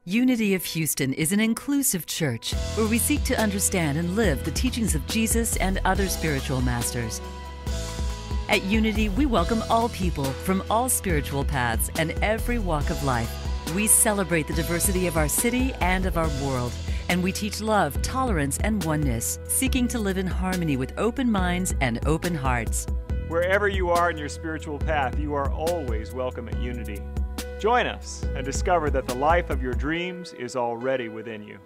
Unity of Houston is an inclusive church where we seek to understand and live the teachings of Jesus and other spiritual masters. At Unity, we welcome all people from all spiritual paths and every walk of life. We celebrate the diversity of our city and of our world, and we teach love, tolerance, and oneness, seeking to live in harmony with open minds and open hearts. Wherever you are in your spiritual path, you are always welcome at Unity. Join us and discover that the life of your dreams is already within you.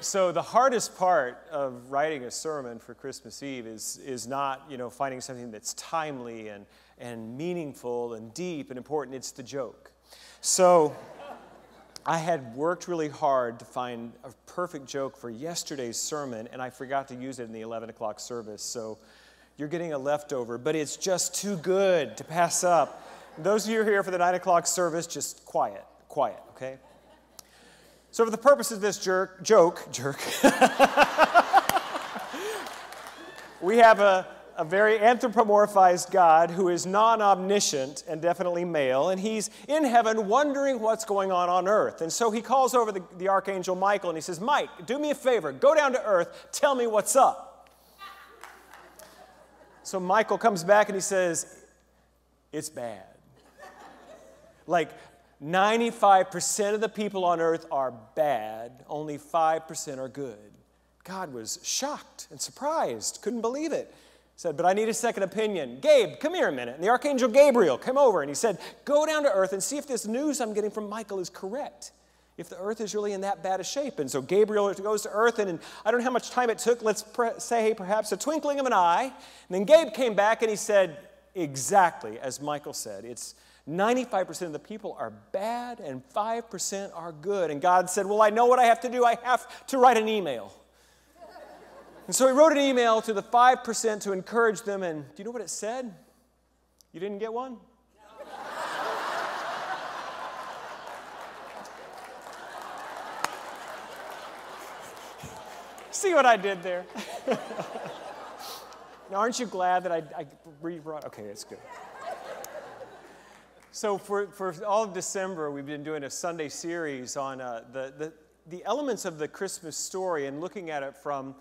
So the hardest part of writing a sermon for Christmas Eve is not, finding something that's timely and meaningful and deep and important. It's the joke. So I had worked really hard to find a perfect joke for yesterday's sermon, and I forgot to use it in the 11 o'clock service. So you're getting a leftover, but it's just too good to pass up. Those of you who are here for the 9 o'clock service, just quiet, okay? So for the purpose of this joke, we have a very anthropomorphized God who is non-omniscient and definitely male, and he's in heaven wondering what's going on earth. And so he calls over the archangel Michael, and he says, Mike, do me a favor, go down to earth, tell me what's up. So Michael comes back and he says, it's bad. Like 95% of the people on earth are bad, only 5% are good. God was shocked and surprised, couldn't believe it. He said, but I need a second opinion. Gabe, come here a minute. And the archangel Gabriel came over and he said, go down to earth and see if this news I'm getting from Michael is correct, if the earth is really in that bad a shape. And so Gabriel goes to earth, and I don't know how much time it took. Let's say perhaps a twinkling of an eye. And then Gabe came back and he said, exactly as Michael said, it's 95% of the people are bad and 5% are good. And God said, well, I know what I have to do. I have to write an email. And so he wrote an email to the 5% to encourage them. And do you know what it said? You didn't get one? See what I did there? Now, aren't you glad that I rewrote? Okay, it's good. So for all of December, we've been doing a Sunday series on the elements of the Christmas story and looking at it from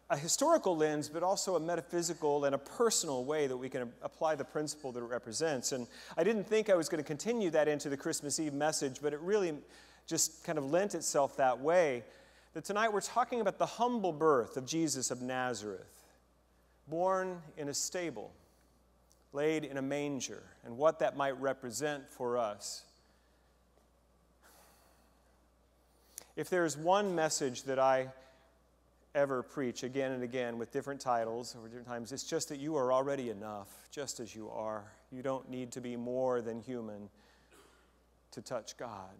a historical lens, but also a metaphysical and a personal way that we can apply the principle that it represents. And I didn't think I was going to continue that into the Christmas Eve message, but it really just kind of lent itself that way. That tonight we're talking about the humble birth of Jesus of Nazareth, born in a stable, laid in a manger, and what that might represent for us. If there's one message that I ever preach again and again with different titles over different times, it's just that you are already enough, just as you are. You don't need to be more than human to touch God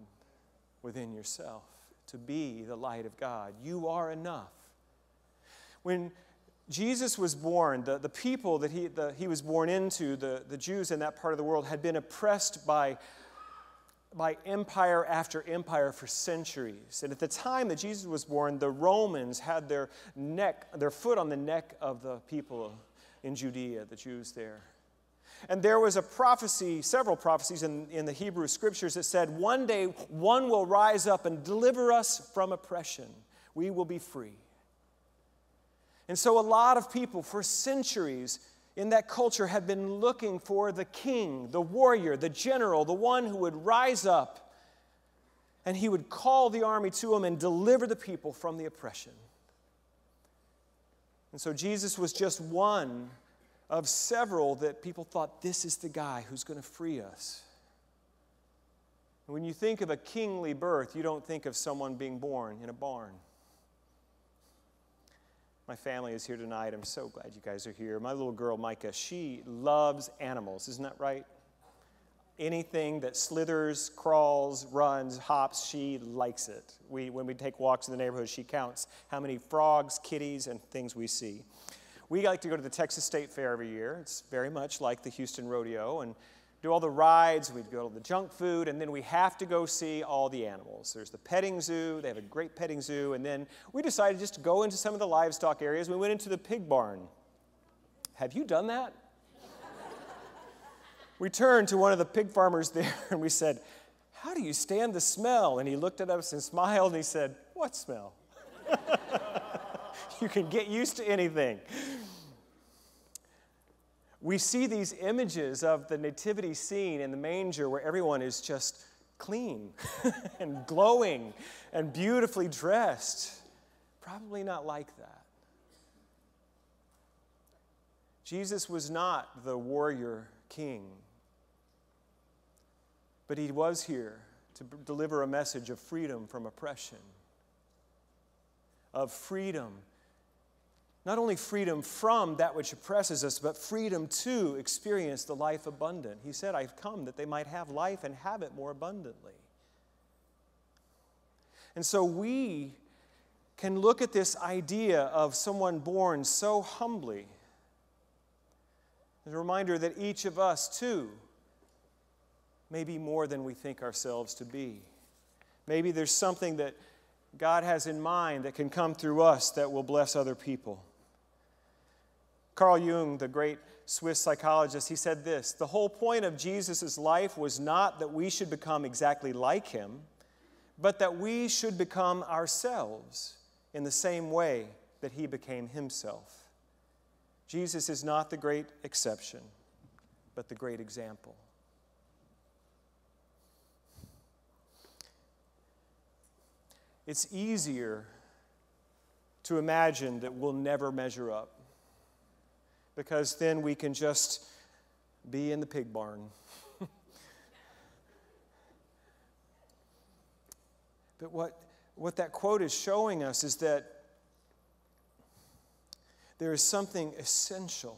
within yourself, to be the light of God. You are enough. When Jesus was born, the people that he was born into, the Jews in that part of the world, had been oppressed by empire after empire for centuries. And at the time that Jesus was born, the Romans had their foot on the neck of the people in Judea, the Jews there. And there was a prophecy, several prophecies in the Hebrew Scriptures that said, one day one will rise up and deliver us from oppression. We will be free. And so a lot of people for centuries in that culture had been looking for the king, the warrior, the general, the one who would rise up and he would call the army to him and deliver the people from the oppression. And so Jesus was just one of several that people thought, this is the guy who's going to free us. And when you think of a kingly birth, you don't think of someone being born in a barn. My family is here tonight. I'm so glad you guys are here. My little girl, Micah, she loves animals. Isn't that right? Anything that slithers, crawls, runs, hops, she likes it. When we take walks in the neighborhood, she counts how many frogs, kitties, and things we see. We like to go to the Texas State Fair every year. It's very much like the Houston Rodeo, and do all the rides. We'd go to the junk food, and then we have to go see all the animals. There's the petting zoo. They have a great petting zoo, and then we decided just to go into some of the livestock areas. We went into the pig barn. Have you done that? We turned to one of the pig farmers there and we said, "How do you stand the smell?" And he looked at us and smiled and he said, "What smell?" You can get used to anything. We see these images of the nativity scene in the manger where everyone is just clean and glowing and beautifully dressed. Probably not like that. Jesus was not the warrior king, but he was here to deliver a message of freedom from oppression, of freedom. Not only freedom from that which oppresses us, but freedom to experience the life abundant. He said, "I've come that they might have life and have it more abundantly." And so we can look at this idea of someone born so humbly as a reminder that each of us, too, may be more than we think ourselves to be. Maybe there's something that God has in mind that can come through us that will bless other people. Carl Jung, the great Swiss psychologist, he said this: "The whole point of Jesus' life was not that we should become exactly like him, but that we should become ourselves in the same way that he became himself." Jesus is not the great exception, but the great example. It's easier to imagine that we'll never measure up, because then we can just be in the pig barn. But what that quote is showing us is that there is something essential,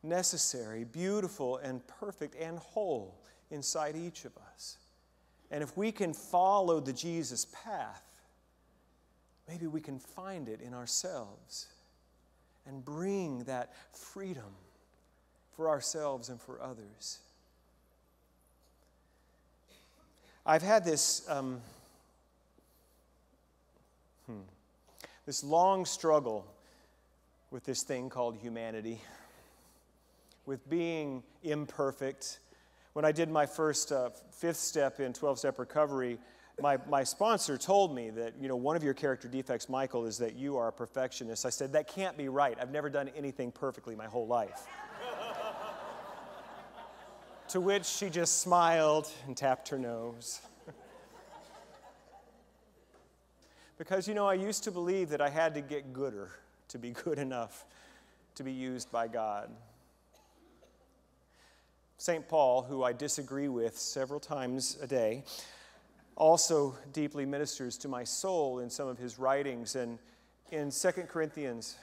necessary, beautiful, and perfect, and whole inside each of us. And if we can follow the Jesus path, maybe we can find it in ourselves and bring that freedom for ourselves and for others. I've had this this long struggle with this thing called humanity, with being imperfect. When I did my first fifth step in 12-step recovery, my sponsor told me that, one of your character defects, Michael, is that you are a perfectionist. I said, "That can't be right. I've never done anything perfectly my whole life." To which she just smiled and tapped her nose. Because, I used to believe that I had to get gooder to be good enough to be used by God. St. Paul, who I disagree with several times a day, also deeply ministers to my soul in some of his writings. And in 2 Corinthians,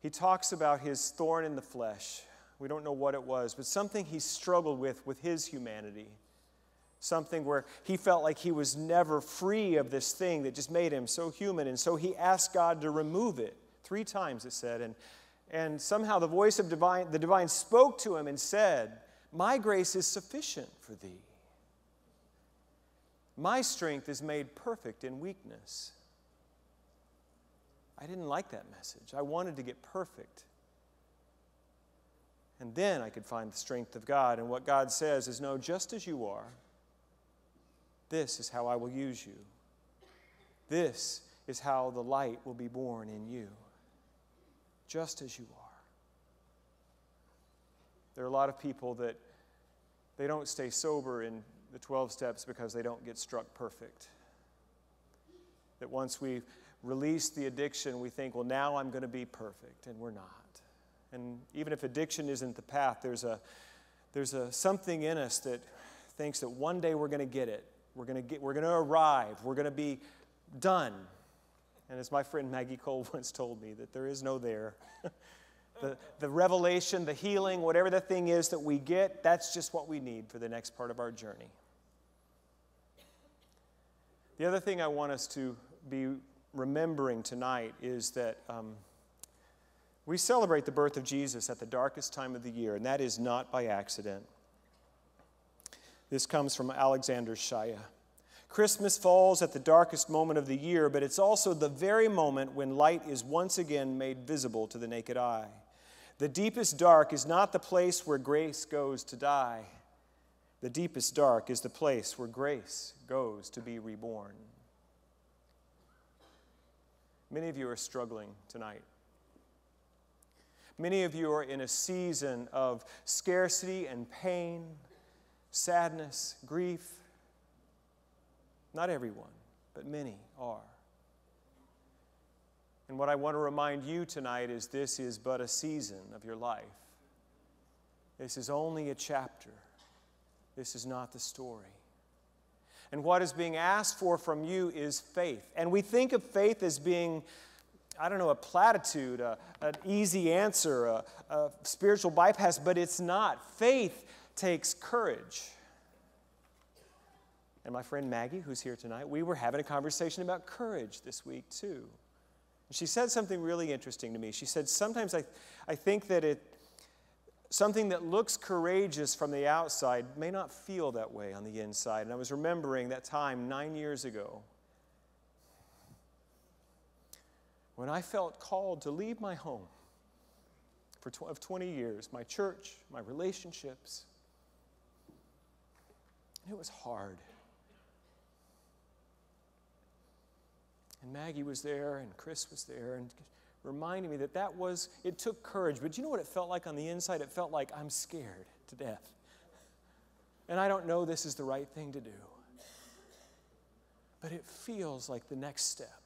he talks about his thorn in the flesh. We don't know what it was, but something he struggled with his humanity. Something where he felt like he was never free of this thing that just made him so human. And so he asked God to remove it 3 times, it said. And somehow the voice of the divine spoke to him and said, "My grace is sufficient for thee. My strength is made perfect in weakness." I didn't like that message. I wanted to get perfect. And then I could find the strength of God. And what God says is, "No, just as you are, this is how I will use you. This is how the light will be born in you. Just as you are." There are a lot of people that they don't stay sober in the 12 steps because they don't get struck perfect. That once we release the addiction, we think, well, now I'm going to be perfect, and we're not. And even if addiction isn't the path, there's a something in us that thinks that one day we're going to get it. We're going to arrive. We're going to be done. And as my friend Maggie Cole once told me, that there is no there. The revelation, the healing, whatever the thing is that we get, that's just what we need for the next part of our journey. The other thing I want us to be remembering tonight is that we celebrate the birth of Jesus at the darkest time of the year, and that is not by accident. This comes from Alexander Shaya. Christmas falls at the darkest moment of the year, but it's also the very moment when light is once again made visible to the naked eye. The deepest dark is not the place where grace goes to die. The deepest dark is the place where grace goes to be reborn. Many of you are struggling tonight. Many of you are in a season of scarcity and pain, sadness, grief. Not everyone, but many are. And what I want to remind you tonight is this is but a season of your life. This is only a chapter. This is not the story. And what is being asked for from you is faith. And we think of faith as being, a platitude, an easy answer, a spiritual bypass, but it's not. Faith takes courage. And my friend Maggie, who's here tonight, we were having a conversation about courage this week too. And she said something really interesting to me. She said, sometimes I think that something that looks courageous from the outside may not feel that way on the inside. And I was remembering that time 9 years ago when I felt called to leave my home of 20 years, my church, my relationships. It was hard. And Maggie was there, and Chris was there, and reminding me that it took courage. But you know what it felt like on the inside? It felt like I'm scared to death. And I don't know this is the right thing to do. But it feels like the next step.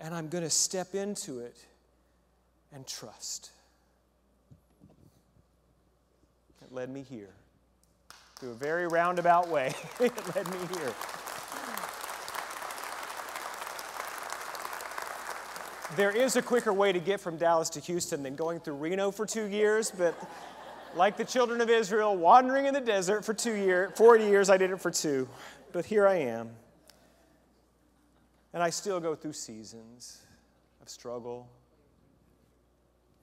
And I'm going to step into it and trust. It led me here. Through a very roundabout way, it led me here. There is a quicker way to get from Dallas to Houston than going through Reno for 2 years, but like the children of Israel wandering in the desert for 40 years, I did it for 2. But here I am. And I still go through seasons of struggle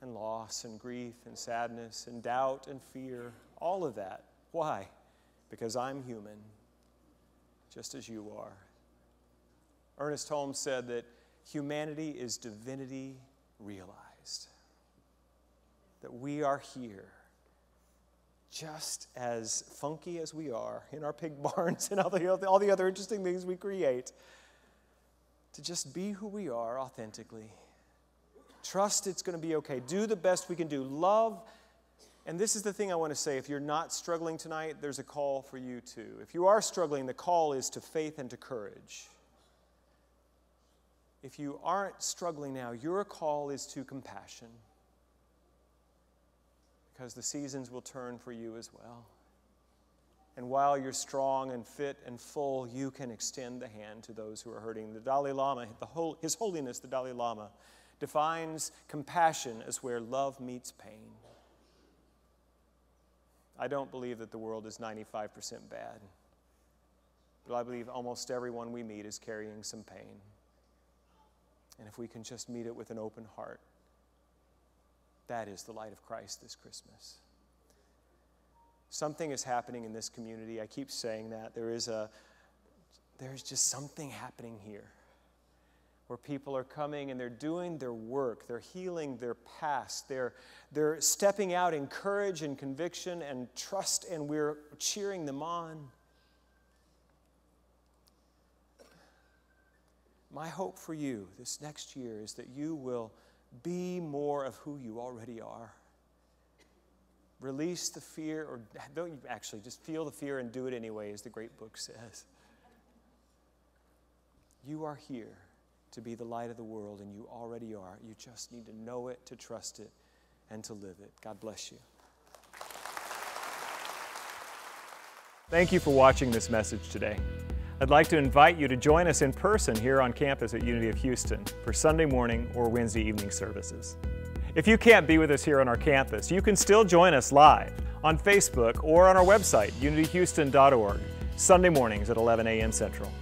and loss and grief and sadness and doubt and fear, all of that. Why? Because I'm human, just as you are. Ernest Holmes said that humanity is divinity realized. That we are here just as funky as we are in our pig barns and all the other interesting things we create. To just be who we are authentically. Trust it's going to be okay. Do the best we can do. Love. And this is the thing I want to say. If you're not struggling tonight, there's a call for you too. If you are struggling, the call is to faith and to courage. If you aren't struggling now, your call is to compassion. Because the seasons will turn for you as well. And while you're strong and fit and full, you can extend the hand to those who are hurting. The Dalai Lama, His Holiness the Dalai Lama, defines compassion as where love meets pain. I don't believe that the world is 95% bad. But I believe almost everyone we meet is carrying some pain. And if we can just meet it with an open heart, that is the light of Christ this Christmas. Something is happening in this community. I keep saying that. There's just something happening here where people are coming and they're doing their work. They're healing their past. They're stepping out in courage and conviction and trust, and we're cheering them on. My hope for you this next year is that you will be more of who you already are. Release the fear, or don't you actually just feel the fear and do it anyway, as the great book says. You are here to be the light of the world, and you already are. You just need to know it, to trust it, and to live it. God bless you. Thank you for watching this message today. I'd like to invite you to join us in person here on campus at Unity of Houston for Sunday morning or Wednesday evening services. If you can't be with us here on our campus, you can still join us live on Facebook or on our website, unityhouston.org, Sunday mornings at 11 a.m. Central.